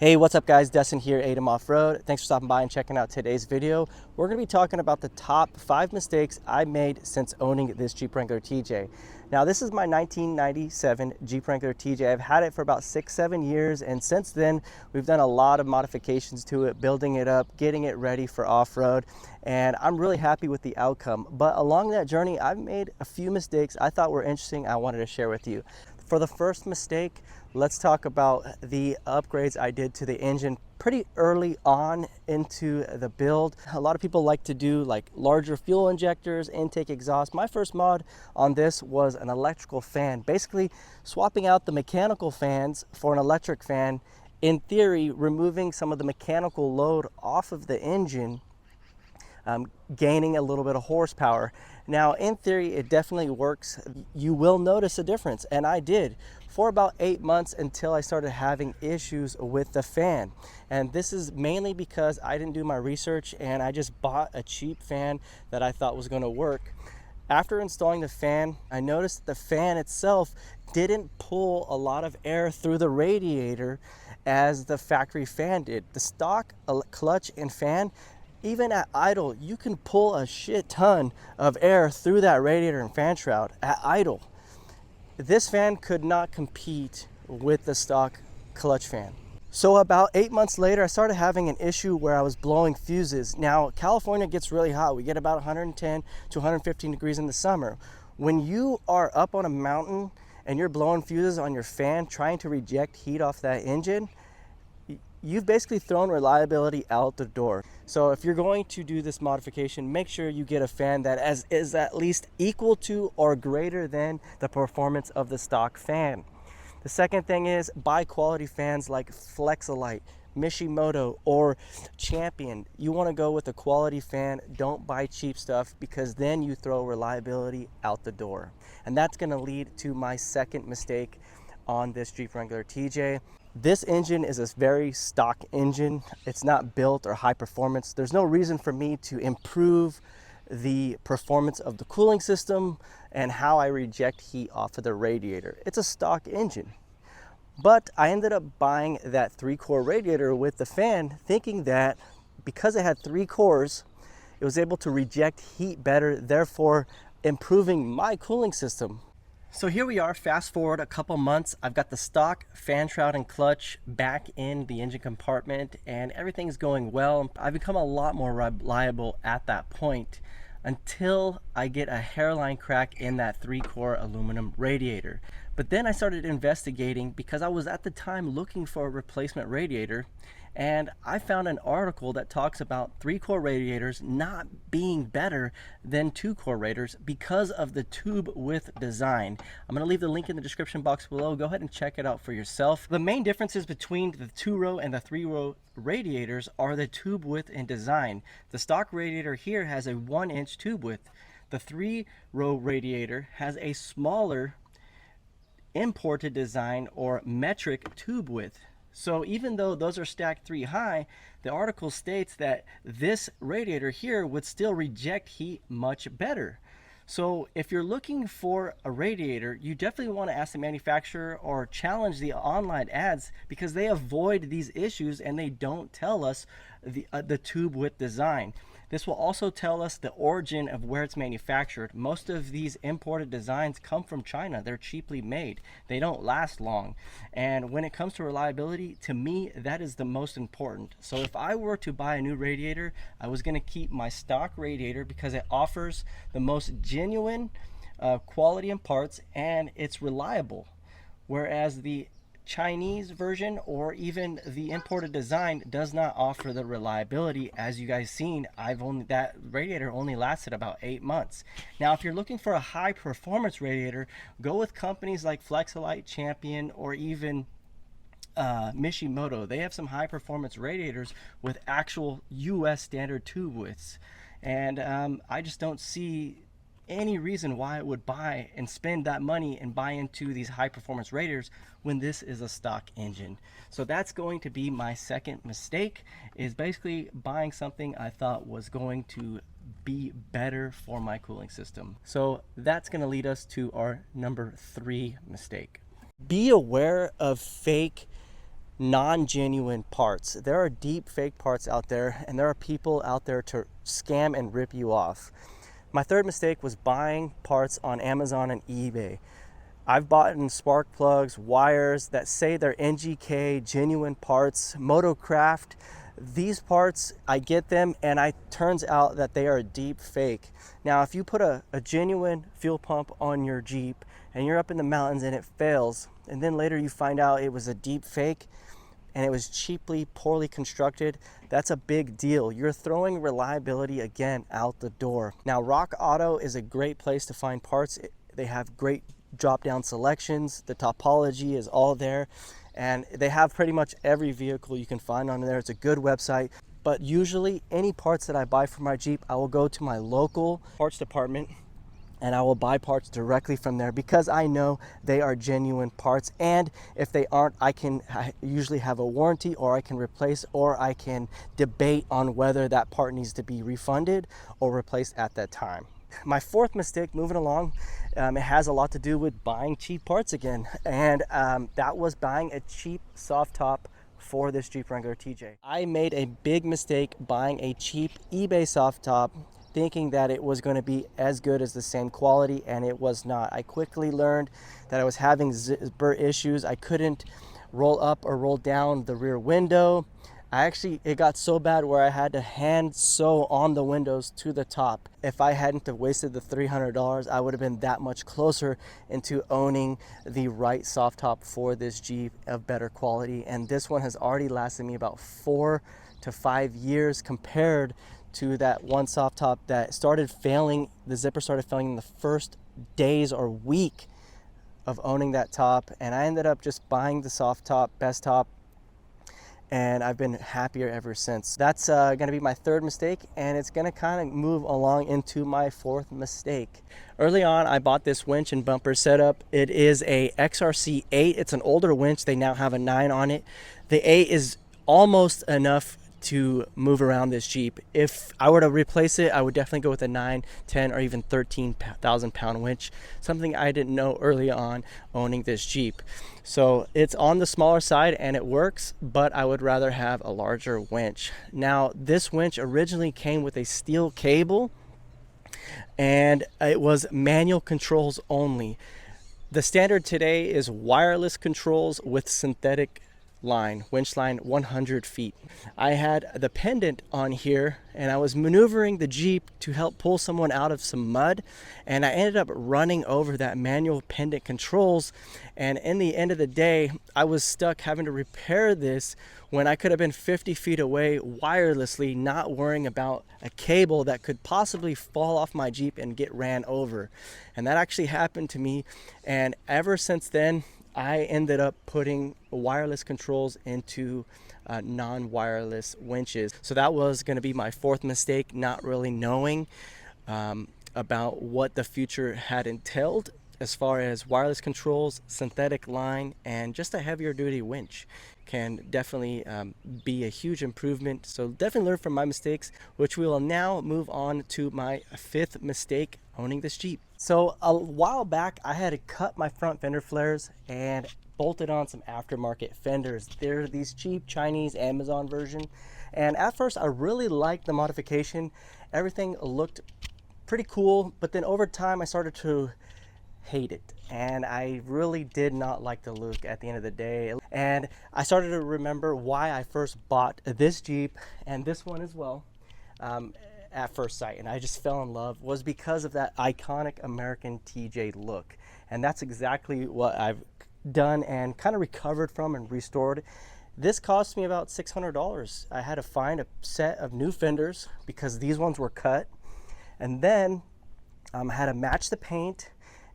Hey, what's up guys? Destin here, ADM Off-Road. Thanks for stopping by and checking out today's video. We're going to be talking about the top 5 mistakes I made since owning this Jeep Wrangler TJ. Now this is my 1997 Jeep Wrangler TJ. I've had it for about 6-7 years, and since then we've done a lot of modifications to it, building it up, getting it ready for off-road, and I'm really happy with the outcome. But along that journey I've made a few mistakes I thought were interesting I wanted to share with you. For the first mistake, let's talk about the upgrades I did to the engine pretty early on into the build. A lot of people like to do like larger fuel injectors, intake exhaust. My first mod on this was an electrical fan, basically swapping out the mechanical fans for an electric fan, in theory removing some of the mechanical load off of the engine, gaining a little bit of horsepower. Now in theory it definitely works. You will notice a difference, and I did for about 8 months until I started having issues with the fan. And this is mainly because I didn't do my research and I just bought a cheap fan that I thought was going to work. After installing the fan, I noticed the fan itself didn't pull a lot of air through the radiator as the factory fan did. The stock clutch and fan, even at idle, you can pull a shit ton of air through that radiator and fan shroud at idle. This fan could not compete with the stock clutch fan. So about 8 months later, I started having an issue where I was blowing fuses. Now, California gets really hot. We get about 110 to 115 degrees in the summer. When you are up on a mountain and you're blowing fuses on your fan, trying to reject heat off that engine, you've basically thrown reliability out the door. So if you're going to do this modification, make sure you get a fan that is at least equal to or greater than the performance of the stock fan. The second thing is buy quality fans like Flexolite, Mishimoto, or Champion. You want to go with a quality fan. Don't buy cheap stuff, because then you throw reliability out the door. And that's going to lead to my second mistake on this Jeep Wrangler TJ. This engine is a very stock engine. It's not built or high performance. There's no reason for me to improve the performance of the cooling system and how I reject heat off of the radiator. It's a stock engine. But I ended up buying that 3-core radiator with the fan, thinking that because it had 3 cores, it was able to reject heat better, therefore improving my cooling system. So here we are, fast forward a couple months. I've got the stock fan shroud and clutch back in the engine compartment and everything's going well. I've become a lot more reliable at that point until I get a hairline crack in that 3-core aluminum radiator. But then I started investigating because I was at the time looking for a replacement radiator, and I found an article that talks about 3-core radiators not being better than 2-core radiators because of the tube width design. I'm going to leave the link in the description box below. Go ahead and check it out for yourself. The main differences between the 2-row and the 3-row radiators are the tube width and design. The stock radiator here has a 1-inch tube width. The 3-row radiator has a smaller imported design or metric tube width. So even though those are stacked 3 high, the article states that this radiator here would still reject heat much better. So if you're looking for a radiator, you definitely want to ask the manufacturer or challenge the online ads, because they avoid these issues and they don't tell us the tube width design. This will also tell us the origin of where it's manufactured. Most of these imported designs come from China. They're cheaply made. They don't last long. And when it comes to reliability, to me, that is the most important. So if I were to buy a new radiator, I was going to keep my stock radiator because it offers the most genuine quality and parts, and it's reliable. Whereas the Chinese version or even the imported design does not offer the reliability. As you guys seen, that radiator only lasted about 8 months. Now if you're looking for a high performance radiator, go with companies like Flexolite, Champion, or even Mishimoto. They have some high performance radiators with actual US standard tube widths, and I just don't see any reason why I would buy and spend that money and buy into these high performance radiators when this is a stock engine. So that's going to be my second mistake, is basically buying something I thought was going to be better for my cooling system. So that's going to lead us to our number 3 mistake. Be aware of fake non-genuine parts. There are deep fake parts out there, and there are people out there to scam and rip you off. My third mistake was buying parts on Amazon and eBay. I've bought in spark plugs, wires that say they're NGK, genuine parts, Motocraft. These parts, I get them and it turns out that they are deep fake. Now, if you put a genuine fuel pump on your Jeep and you're up in the mountains and it fails, and then later you find out it was a deep fake and it was cheaply, poorly constructed, that's a big deal. You're throwing reliability again out the door. Now, Rock Auto is a great place to find parts. They have great drop-down selections. The topology is all there, and they have pretty much every vehicle you can find on there. It's a good website. But usually any parts that I buy for my Jeep, I will go to my local parts department and I will buy parts directly from there because I know they are genuine parts. And if they aren't, I usually have a warranty, or I can replace, or I can debate on whether that part needs to be refunded or replaced at that time. My fourth mistake, moving along, it has a lot to do with buying cheap parts again, and that was buying a cheap soft top for this Jeep Wrangler TJ. I made a big mistake buying a cheap eBay soft top, thinking that it was going to be as good as the same quality, and it was not. I quickly learned that I was having zipper issues. I couldn't roll up or roll down the rear window. It got so bad where I had to hand sew on the windows to the top. If I hadn't have wasted the $300, I would have been that much closer into owning the right soft top for this Jeep of better quality. And this one has already lasted me about 4 to 5 years compared to that one soft top that started failing. The zipper started failing in the first days or week of owning that top. And I ended up just buying the soft top, best top, and I've been happier ever since. That's gonna be my third mistake, and it's gonna kind of move along into my fourth mistake. Early on, I bought this winch and bumper setup. It is a XRC 8. It's an older winch. They now have a 9 on it. The 8 is almost enough to move around this Jeep. If I were to replace it, I would definitely go with a 9, 10, or even 13,000 pound winch, something I didn't know early on owning this Jeep. So it's on the smaller side and it works, but I would rather have a larger winch. Now, this winch originally came with a steel cable and it was manual controls only. The standard today is wireless controls with synthetic line, winch line 100 feet. I had the pendant on here and I was maneuvering the Jeep to help pull someone out of some mud, and I ended up running over that manual pendant controls, and in the end of the day I was stuck having to repair this when I could have been 50 feet away wirelessly, not worrying about a cable that could possibly fall off my Jeep and get ran over. And that actually happened to me, and ever since then I ended up putting wireless controls into non-wireless winches. So that was going to be my fourth mistake, not really knowing about what the future had entailed as far as wireless controls, synthetic line, and just a heavier duty winch can definitely be a huge improvement. So definitely learn from my mistakes, which we will now move on to my fifth mistake owning this Jeep. So a while back, I had to cut my front fender flares and bolted on some aftermarket fenders. They're these cheap Chinese Amazon version. And at first, I really liked the modification. Everything looked pretty cool, but then over time, I started to hate it, and I really did not like the look at the end of the day. And I started to remember why I first bought this Jeep and this one as well at first sight, and I just fell in love, was because of that iconic American TJ look. And that's exactly what I've done and kind of recovered from and restored. This cost me about $600. I had to find a set of new fenders because these ones were cut, and then I had to match the paint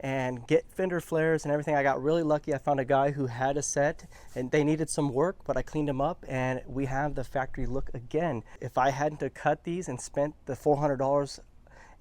and get fender flares and everything. I got really lucky. I found a guy who had a set and they needed some work, but I cleaned them up and we have the factory look again. If I hadn't have cut these and spent the $400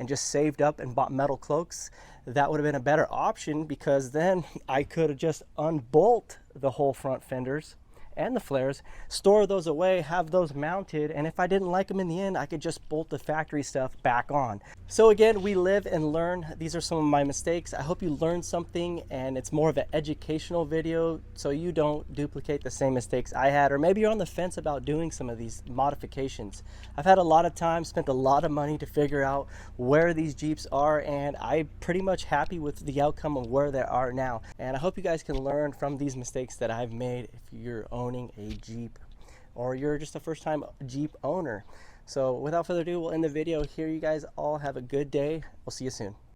and just saved up and bought metal cloaks, that would have been a better option, because then I could have just unbolt the whole front fenders and the flares, store those away, have those mounted, and if I didn't like them in the end, I could just bolt the factory stuff back on. So again, we live and learn. These are some of my mistakes. I hope you learned something, and it's more of an educational video so you don't duplicate the same mistakes I had, or maybe you're on the fence about doing some of these modifications. I've had a lot of time, spent a lot of money to figure out where these Jeeps are, and I'm pretty much happy with the outcome of where they are now. And I hope you guys can learn from these mistakes that I've made if you're owning a Jeep or you're just a first-time Jeep owner. So without further ado, we'll end the video here. You guys all have a good day. We'll see you soon.